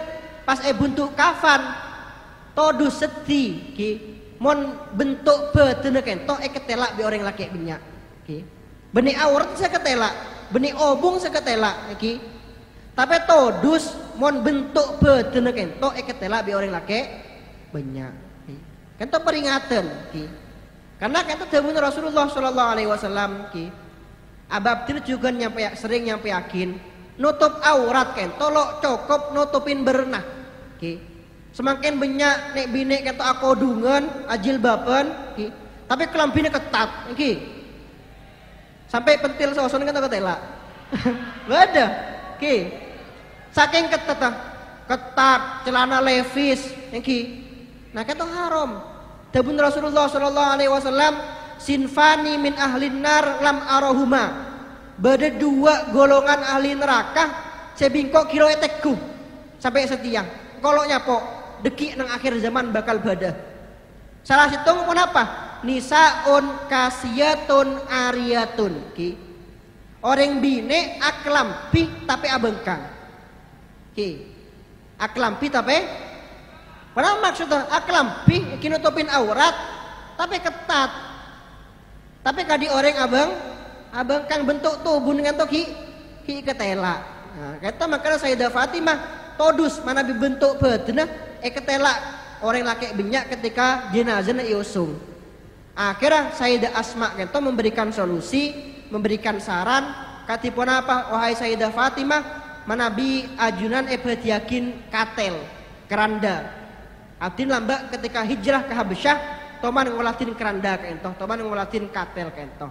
pas buntu kafan todus sedih mon bentuk betene kento ketela bi orang laki banyak benih aurat saya ketela benih obung saya ketela tapi todus mon bentuk betene kento ketela bi orang laki banyak kento peringatan karena kento dawuh Rasulullah sallallahu alaihi wasallam abab juga sering nyampe yakin nutup aurat kento lo cukup nutupin berenah semakin banyak nek bine kata aku dungan ajil bapan tapi kelambine ketat sampai pentil soson kata ketela Beda. Ki. Saking ketat celana levis ki. Nah kata haram. Tabun Rasulullah sallallahu alaihi wasallam sinfani min ahlin nar lam arahuma. Beda dua golongan ahli neraka sebingkok kilo etekku sampai setiang. Kalau nyapo deki nang akhir zaman bakal bada. Salah situng pun apa? Nisaun kasiyatun ariyatun ki. Orang bine aklampi tapi abengkang. Ki. Aklampi tapi padahal maksudnya aklampi kinutupin aurat tapi ketat. Tapi kadi orang abang kang bentuk tubuh dengan to ki ketela. Nah, kata makanya Sayyidah Fatimah todus mana bentuk badanna ketela orang laki banyak ketika jenazah iusung. Akhirnya Sayyidah Asma kata memberikan solusi, memberikan saran katipun apa wahai Sayyidah Fatimah manabi ajunan yakin katel keranda. Abdin lambak ketika hijrah ke Habasyah toman ngolatin keranda kentoh, toman ngolatin katel kentoh.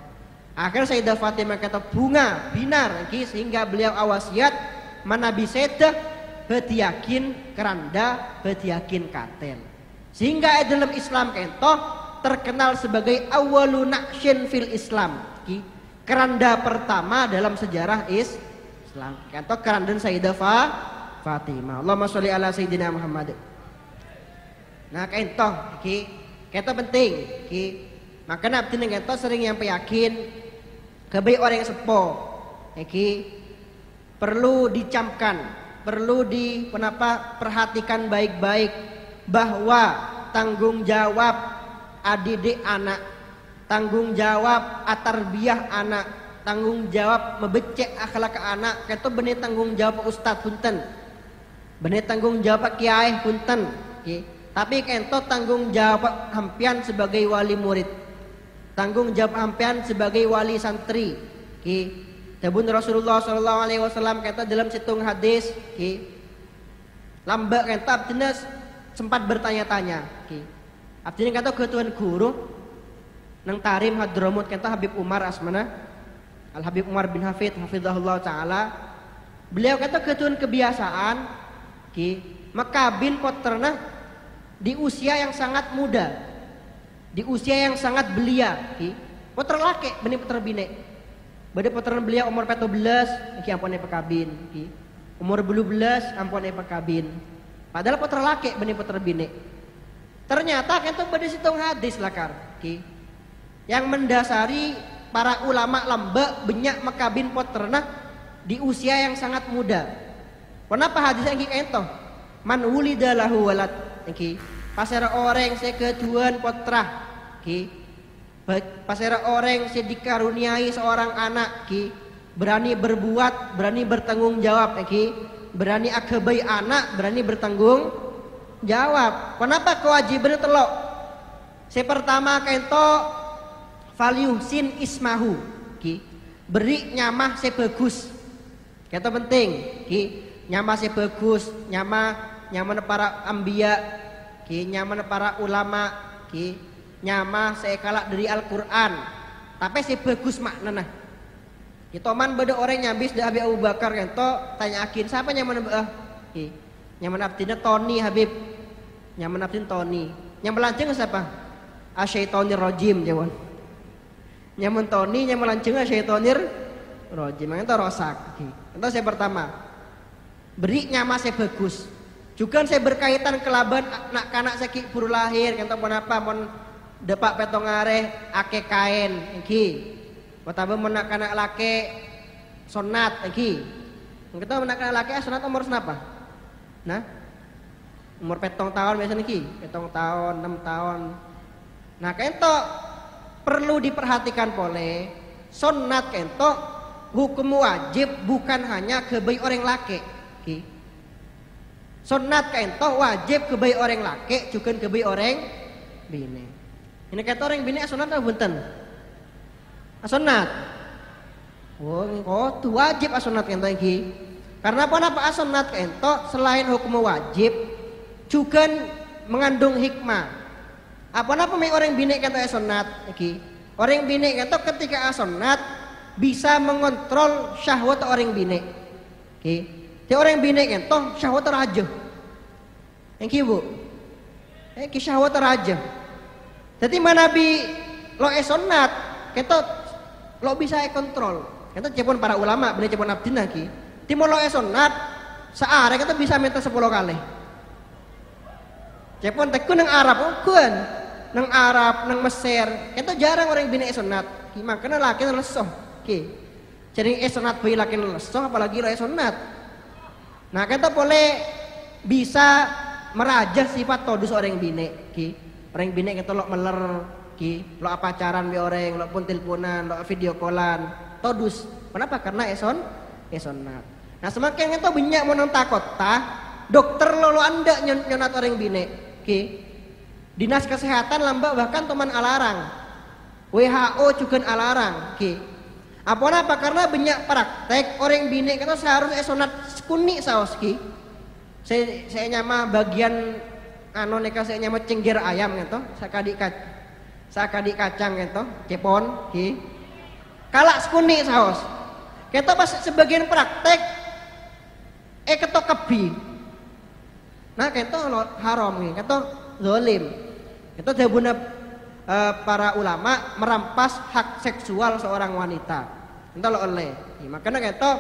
Akhirnya Sayyidah Fatimah kata bunga binar sehingga beliau awasiat manabi sedah yakin keranda yakin katel. Sehingga dalam Islam kentoh terkenal sebagai awwalun naqshin fil Islam. Keranda pertama dalam sejarah Islam. Kentoh keranda Sayyidah Fatimah. Allahumma sholli ala Sayyidina Muhammad. Nah kentoh kita penting makanya abdi kentoh sering yang yakin kebaik orang yang sepo perlu dicamkan, perlu perhatikan baik-baik bahwa tanggung jawab adidik anak, tanggung jawab atarbiyah anak, tanggung jawab membecek akhlak anak itu bener tanggung jawab ustadz punten, bener tanggung jawab kiai punten. Tapi kento tanggung jawab hampian sebagai wali murid, tanggung jawab hampian sebagai wali santri. Tabun Rasulullah sallallahu alaihi wasallam kata dalam situng hadis, lambak kenta abdina sempat bertanya-tanya. Abdina kata ketuan guru nang tarim Hadramut kenta Habib Umar asmana, Al Habib Umar bin Hafid hafizahullah taala. Beliau kata ketuan kebiasaan, makabin potterna di usia yang sangat muda, di usia yang sangat belia, puter laki benih puter bine, bade puteran belia umur 14, ampun pekabin, umur 12 ampun pekabin, padahal puter laki benih puter bine. Ternyata kan tuh bade situng hadis lakar, yang mendasari para ulama lamba banyak makabin puterna di usia yang sangat muda. Kenapa hadis yang ento? Man wulida lahu walad. Pasera orang saya ketuan potrah, pasera orang saya dikaruniai seorang anak, berani berbuat, berani bertanggung jawab, berani akabai anak, berani bertanggung jawab. Kenapa kewajiban telok? Saya pertama kento falyuhsin ismahu, beri nyamah saya bagus, kata penting, nyamah saya bagus, nyaman para ambiya, nyaman para ulama, nyamah saya kalak dari Al-Quran, tapi saya bagus maknana. Kita man beda orang nyabis dari Habib Abu Bakar kan to tanyakin siapa nyaman nyaman abdina Tony Habib, nyaman abdin Tony, nyaman lanceng siapa? Asyaitonir rojim jawan. Nyaman Tony nyaman lanceng asyaitonir rojim, itu rosak. Itu saya pertama beri nyama saya bagus. Juga saya berkaitan kelaban nak kanak sakit buru lahir kan tahu apa mon depak petong areh ake kain iki. Watabe mon nak kanak laki sonat iki. Kita mon nak kanak laki sonat umur senapa? Nah, umur petong tahun biasanya iki, petong tahun, 6 tahun. Nah, kento perlu diperhatikan pole sonat kento hukum wajib bukan hanya kebaik orang laki. Sunat kento wajib kebaik orang laki, juga kebaik orang bini. Ini kata orang bini sunat atau bunten? Sunat. Oh, tu wajib sunat kento iki. Karena apa sunat kento selain hukum wajib juga mengandung hikmah. Apa mai orang bini kento sunat iki? Orang bini kento ketika sunat bisa mengontrol syahwat orang bine. Ki. Ti orang bine kento syahwat raja. Yang ki Bu. Ki syahwat raja. Jadi mana bi lo esonat kento lo bisa kontrol. Kento cepon para ulama bener cepon abdina ki. Ti mo lo esonat saare kento bisa minta 10 kali. Cepon tekun nang Arab kun. Nang Arab, nang Mesir, kento jarang orang bine esonat. Ki makanya laki lesoh. Ki. Jadi esonat bayi laki lesoh apalagi lo esonat. Nah, kita boleh bisa merajah sifat todus orang bine, ki. Orang bine kita lo meler, ki. Lo apa pacaran bi orang, lo pun teleponan, lo video callan, todus. Kenapa? Karena esonat. Nah, semakin kita banyak mau nang takut, dokter lo anda nyonat orang bine, ki. Dinas kesehatan lambak bahkan teman alarang. WHO juga alarang, ki. Apa karena banyak praktek orang bine kita seharusnya esonat sekuni saos ki. Saya nyama bagian neka saya nyama cengger ayam gitu, sakadi kacang gitu, cepon ki. Kalak sekuni saos. Kita pas sebagian praktek ketok kebi. Nah, kita haram nih, kita zalim. Kita dabuna para ulama merampas hak seksual seorang wanita. Entah lo oleh. Makanya kita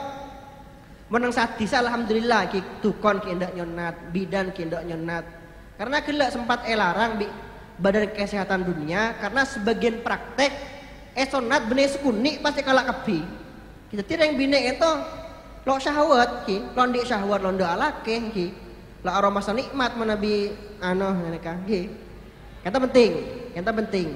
menang sadis alhamdulillah ki tukon ki ndak nyonat, bidan ki ndak nyonat. Karena gelak sempat elarang Badan Kesehatan Dunia karena sebagian praktek esonat bener sekuni pasti kalah kebi. Kita tidak yang bine itu lo syahwat ki, londik syahwat londo alake ki. Lo aroma nikmat menabi mereka ki. Kata penting.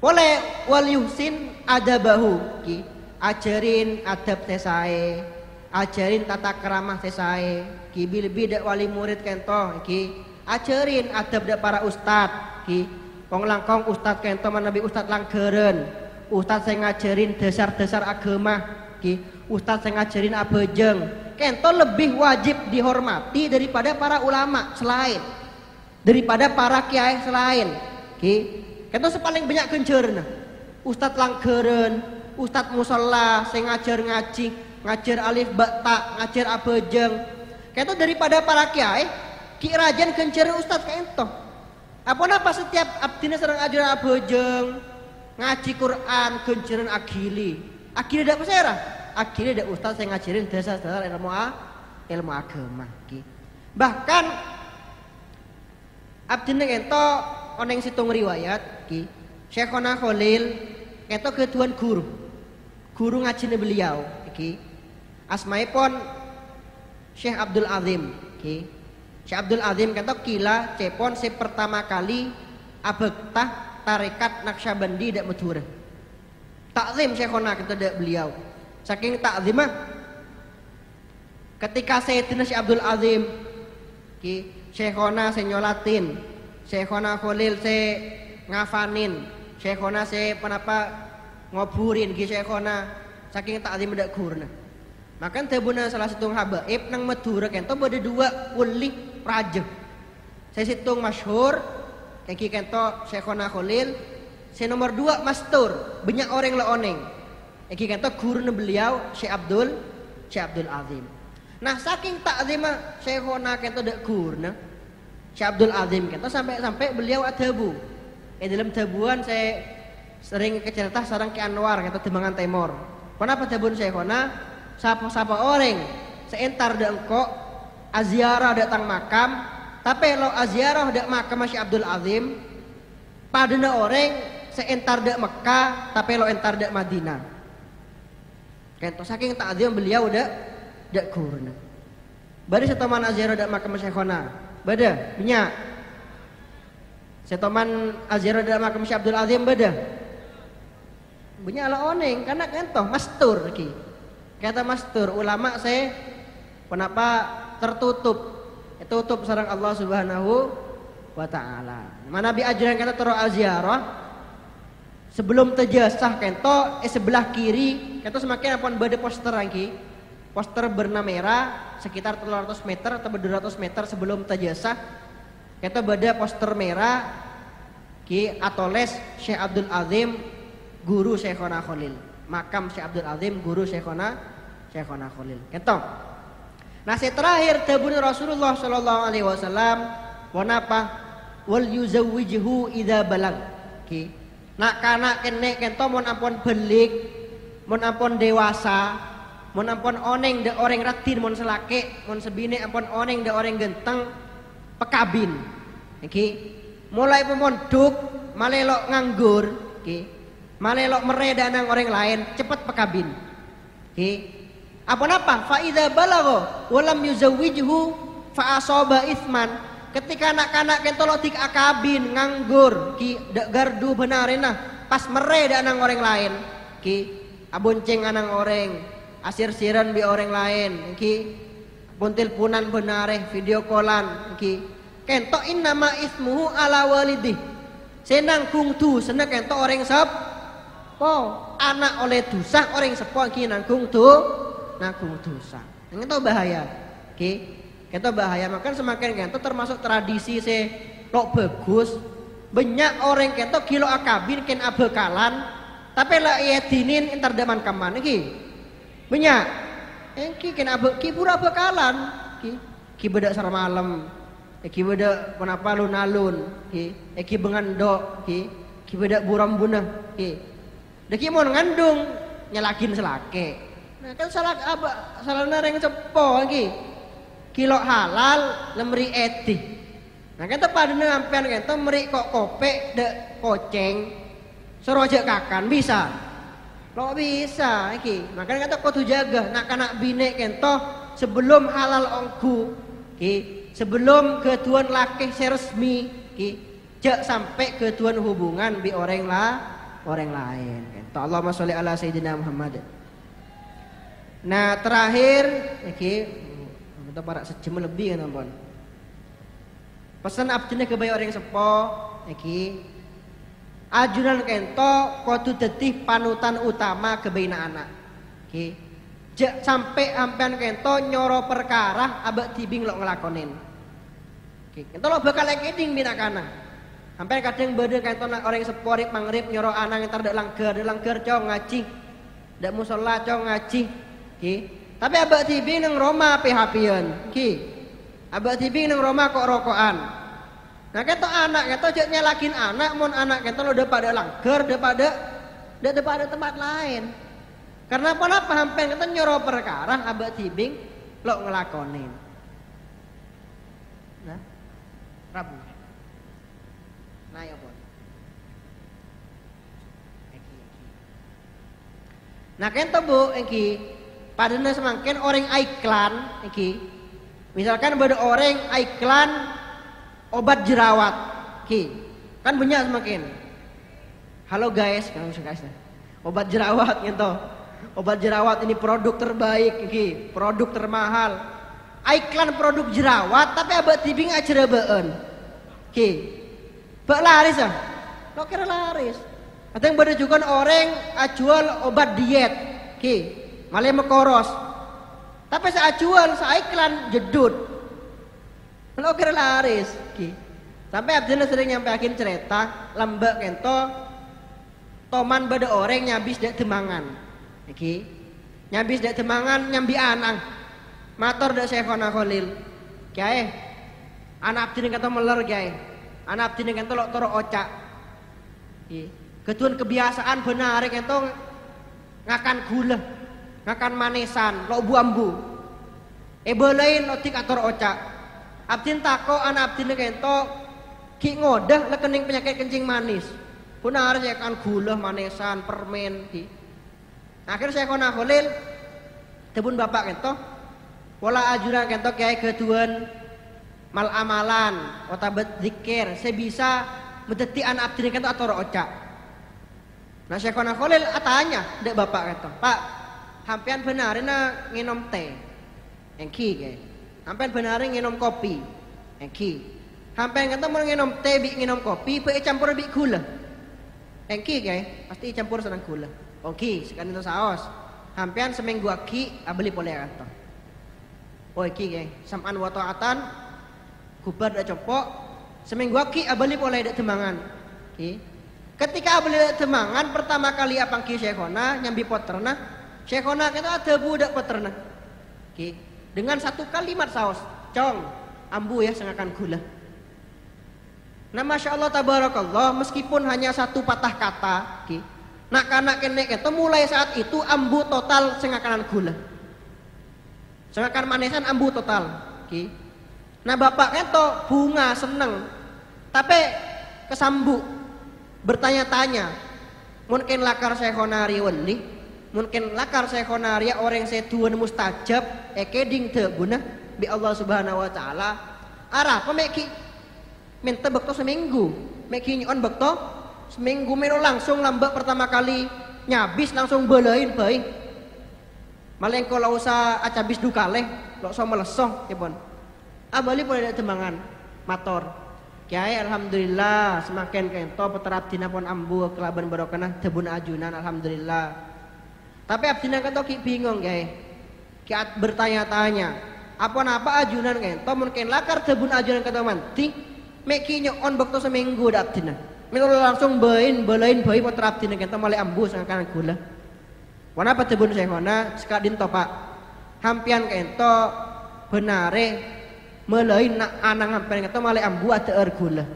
Boleh wal yuhsin adabahu ki, ajarin adab sesae, ajarin tata keramah sesae, ki bidak wali murid kento ki, ajarin adab dak para ustad ki. Wong langkong ustad kento manabi ustad langgeren, ustad sing ngajarin dasar-dasar agama ki, ustad sing ngajarin abejeng. Kento lebih wajib dihormati daripada para ulama selain, daripada para kiai selain ki. Kento sepaling banyak gencerna ustad langgeren, ustad musola sing ngajar ngaji, ngajar alif ba ta, ngajar abejeng. Kento daripada para kiai ki rajan gencer ustad kento. Apa setiap abdina serang ajar abejeng, ngaji Quran genceran agili dak pesera, agili dak ustad sing ngajarin dasar-dasar ilmu agama ki. Bahkan abdina kento oneng situng riwayat ki, Syekhona Khalil kento ketuan guru ngajine beliau iki. Asmaipun Syekh Abdul Azim ki. Syekh Abdul Azim kento kila cepon si pertama kali abektah tarekat Naqsyabandi dak Madura. Takzim Syekhona kento dak beliau. Saking takzimah ketika Sayyidina Syekh Abdul Azim ki, Syekhona senyolatin, Syekhona Khalil se ngafanin, Syekhona se ngoburin ki Syekhona saking takzim dak gurna. Makan tebuna salah satu habaib nang Madura kento bade dua wali raja. Saya situng masyhur kaki kento Syekhona Khalil, se nomor 2 mastur, banyak orang le oneng. Kaki kento guruna beliau Syekh Abdul Azim. Nah, saking takzimah Syekhona kento dak gurna Syekh Abdul Azim kento sampai beliau adabu. Dalam dabuan saya sering kecerita sarang Ki Anwar kento Dembangan Timur. Kenapa dabun Syekhona? Sapa orang seentar dak engko aziarah datang makam, tapi lo aziarah dak makam Syekh Abdul Azim padana orang seentar dak Mekah, tapi lo entar dak Madinah. Kento saking takzim beliau dak gurna. Bari setoman aziarah dak makam Syekhona. Beda, banyak. Setoman aziarah dak makam Syekh Abdul Azim beda. Banyak lah oneng karena kento mastur ki. Kata mastur ulama saya kenapa tertutup sareng Allah Subhanahu wa taala. Mana bi ajaran kata tero aziarah sebelum terjasah kento sebelah kiri kento semakin apun bade poster lagi. Poster berna merah sekitar 300 meter atau 200 meter sebelum terjasah kento bade poster merah ki atoles Syekh Abdul Azim guru Syekhona Khalil. makam Syekh Abdul Azim guru Syekhona Khalil. Kentong. Nah, terakhir tabun Rasulullah sallallahu alaihi wasallam wanapa wal yuzawwijhu idza balang. Ki. Nak kana kene kento mun ampun belik, mun ampun dewasa, mun ampun oneng de orang ratin mun selake, mun sebine ampun oneng de orang genteng pekabin. Ki. Mulai pemonduk malelok nganggur, ki. Malelok mereda nang orang lain, cepet pekabin. Ki. Apa fa idza balagha wa lam yuzawwijhu fa asaba itsman. Ketika anak-anak kentolok tik akabin nganggur ki dak gardu benarena pas mereda nang orang lain ki abonceng anang orang asir-siran bi orang lain ki buntil punan benare video callan ki kentok innama ismuhu ala walidih senang kungtu senang kentok orang sep po anak oleh dosa orang sepo ki nanggung tu nanggung dosa itu bahaya ki kita bahaya makan semakin kita termasuk tradisi se lo bagus banyak orang kita kilo akabin ken abekalan tapi lah iya dinin entar daman kaman ki banyak ki ken ki pura bekalan ki bedak sar malam ki bedak kenapa alun-alun ki bengandok ki bedak buram bunah ki deki mau ngandung nyalakin selake nah kan salah nareng cepo ki kilo halal lemri eti. Nah kita pada ngampian kita meri kok kopek dek koceng serojak kakan bisa. Lo bisa iki. Makanya kita kudu jaga nak kanak bine kento sebelum halal ongku ki sebelum ketuan laki seresmi ki jak sampai ketuan hubungan bi orang lain. Kento Allahumma sholli ala sayyidina Muhammad. Nah terakhir iki kita para sejam lebih kan teman. Pesan abdine kebayi orang sepo iki ajunan kento kudu dadi panutan utama kebayi anak. Ki. Sampai ampean kento nyoro perkara abak tibing lo ngelakonin. Ki. Kento lo bakal ekeding binakana. Sampai kadang bade kento orang sepo rip mangrip nyoro anak entar dak langgar cong ngaji. Dak musala cong ngaji. Ki. Tapi abak tibing nang Roma PHP-an ki. Abak tibing nang Roma kok rokokan. Nah ketok anak ketok jek nyalakin anak mun anak ketok lo daripada langgar daripada tempat lain. Karena apa hampen ketok nyoro perkara abak tibing lo ngelakonin. Nah, Rabu. Nah ya pun. Nah ketok bu engki padahal semakin orang iklan iki misalkan ada orang iklan obat jerawat ki kan banyak semakin halo guys kan guys obat jerawat gitu obat jerawat ini produk terbaik iki produk termahal iklan produk jerawat tapi abad tibing acara beun ki bak laris ah lo kira laris ada yang ada juga orang jual obat diet ki malah mekoros tapi saat jual saat iklan jedut lo kira laris ki. Sampai abdina sering nyampaikan cerita lembek kento toman beda orang nyabis dek temangan ki nyabis dek temangan nyambi anang mator dek Syekhona Khalil kiai anak abdina kata meler kiai anak abdina kata lo toro ocak ki ketuan kebiasaan benar kento ngakan gula ngakan manisan lo buambu ebelain lo tik ator ocak abdin tako anak abdin kento ki ngodah lekening penyakit kencing manis punar ya kan gula manisan permen ki akhir saya kona Khalil tebun bapak kento pola ajuran kento kiai ketuan mal amalan otabat zikir saya bisa medeti anak abdin kento ator ocak nah saya kona Khalil atanya dek bapak kento pak hampian benarina nginom teh engki kayak hampian benarin nginom kopi engki hampian kata mau nginom teh bi nginom kopi pe campur bi gula engki kayak pasti campur senang gula oke sekarang itu saos hampian seminggu aki abeli boleh kata oh engki kayak sampan wa taatan kubar dak copok seminggu aki abeli boleh dak temangan ki Ketika beli temangan pertama kali apang ki syekhona nyambi poterna, syekhona kita ada budak poterna. Ki, dengan satu kalimat saus, cong, ambu ya sengakan gula. Nah masya Allah tabarakallah, meskipun hanya satu patah kata, ki, nak kanak kenek itu mulai saat itu ambu total sengakan gula, sengakan manisan ambu total, ki. Nah bapak itu bunga seneng, tapi kesambu bertanya-tanya, mungkin lakar syekhonari wali, mungkin lakar syekhonari orang setuan mustajab, ekeding teguna bi Allah subhanahu wa taala. Arah apa meki minta bekto seminggu, meki nyon bekto seminggu mero langsung lambak pertama kali nyabis langsung belain baik. Maleng kalau usah acabis dukaleh, lo so melesong, ya bon. Abali boleh ada tembangan, mator. Kiai alhamdulillah semakin kento peter abdina pun ambu kelaban barokana tebun ajunan alhamdulillah. Tapi abdina kento ki bingung kiai. Kiat bertanya-tanya, apa ajunan kento mungkin lakar tebun ajunan kento manti meki nyon bekto seminggu dak abdina. Milo langsung belain bayi peter abdina kento malih ambu sangkan gula. Wana apa tebun syekhona sekadin to Pak. Hampian kento benare melain nak anang hampian kento malih ambu ateer gula.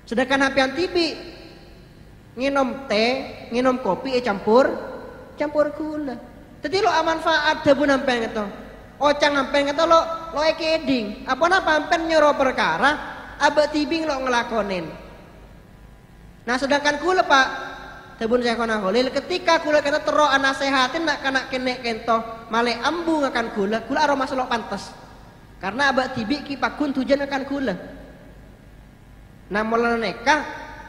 Sedangkan hampian tibi nginom teh, nginom kopi campur gula. Jadi lo manfaat tebun hampian kento. Ocang hampian kento lo ekeding. Apa napa hampian nyoro perkara abak tibing lo ngelakonin. Nah sedangkan gula Pak tebun syekhona Holil ketika gula kento tero anasehatin nak kanak kenek kento malih ambu ngakan gula aroma selok pantes. Karena abak tibi ki pakun tujuan akan gula. Nah mulai nekah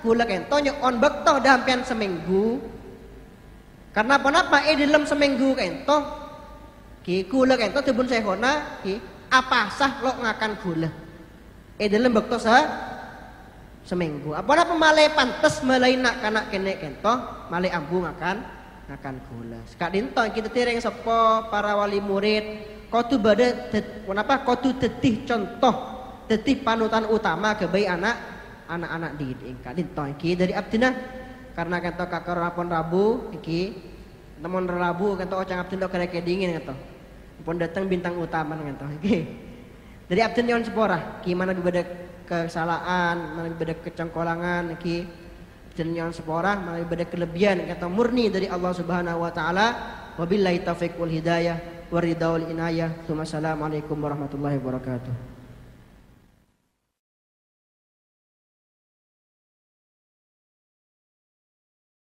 gula kento nyon bekto dampian seminggu. Karena apa dalam seminggu kento ki gula kento tebun syekhona ki apa sah lo ngakan gula. Dalam bekto seminggu. Apa malih pantes malih nak kanak kene kento malih ambu ngakan gula. Sekadin to kita tireng sepo para wali murid kotu bade kotu tetih contoh tetih panutan utama kebaik anak-anak didik kadin to iki dari abdina karena kento kakor rapon Rabu iki temen Rabu kento ocang abdina kere dingin kento pun datang bintang utama kento iki dari abdina yon sepora ki mana beda kesalahan mana beda kecengkolangan iki abdina yon sepora mana beda kelebihan kento murni dari Allah Subhanahu wa taala wabillahi taufiq wal hidayah waridha wal inayah. Assalamualaikum warahmatullahi wabarakatuh.